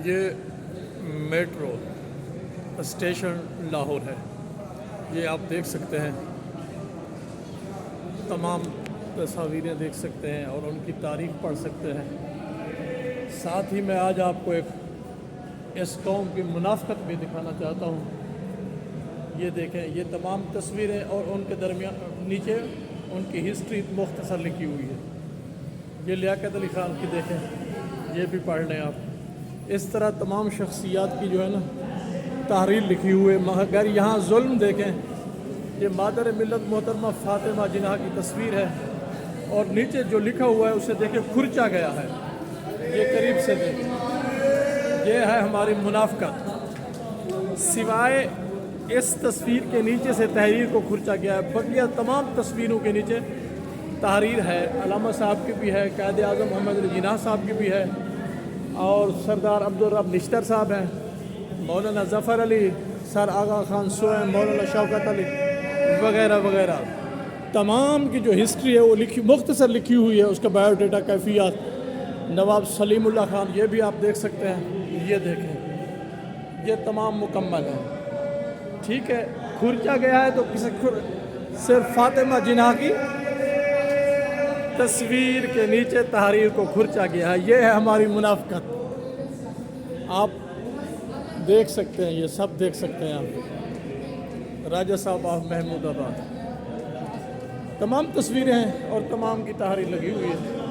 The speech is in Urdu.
یہ میٹرو اسٹیشن لاہور ہے، یہ آپ دیکھ سکتے ہیں، تمام تصاویریں دیکھ سکتے ہیں اور ان کی تاریخ پڑھ سکتے ہیں۔ ساتھ ہی میں آج آپ کو ایک اس قوم کی منافقت بھی دکھانا چاہتا ہوں۔ یہ دیکھیں، یہ تمام تصویریں اور ان کے درمیان نیچے ان کی ہسٹری مختصر لکھی ہوئی ہے۔ یہ لیاقت علی خان کی دیکھیں، یہ بھی پڑھ لیں آپ۔ اس طرح تمام شخصیات کی جو ہے نا تحریر لکھی ہوئی ہے، مگر یہاں ظلم دیکھیں۔ یہ مادر ملت محترمہ فاطمہ جناح کی تصویر ہے اور نیچے جو لکھا ہوا ہے اسے دیکھیں، کھرچا گیا ہے۔ یہ قریب سے دیکھیں، یہ ہے ہماری منافقت۔ سوائے اس تصویر کے نیچے سے تحریر کو کھرچا گیا ہے، بقیہ تمام تصویروں کے نیچے تحریر ہے۔ علامہ صاحب کی بھی ہے، قائد اعظم محمد علی جناح صاحب کی بھی ہے، اور سردار عبدالرب نشتر صاحب ہیں، مولانا ظفر علی، سر آغا خان سوئم، مولانا شوکت علی وغیرہ وغیرہ۔ تمام کی جو ہسٹری ہے وہ مختصر لکھی ہوئی ہے، اس کا بایو ڈیٹا، کیفیات۔ نواب سلیم اللہ خان، یہ بھی آپ دیکھ سکتے ہیں، یہ دیکھیں، یہ تمام مکمل ہے۔ ٹھیک ہے، کھرچا گیا ہے تو صرف فاطمہ جناح کی تصویر کے نیچے تحریر کو کھرچا گیا ہے۔ یہ ہے ہماری منافقت، آپ دیکھ سکتے ہیں، یہ سب دیکھ سکتے ہیں آپ۔ راجہ صاحب آف محمود آباد، تمام تصویریں ہیں اور تمام کی تحریر لگی ہوئی ہے۔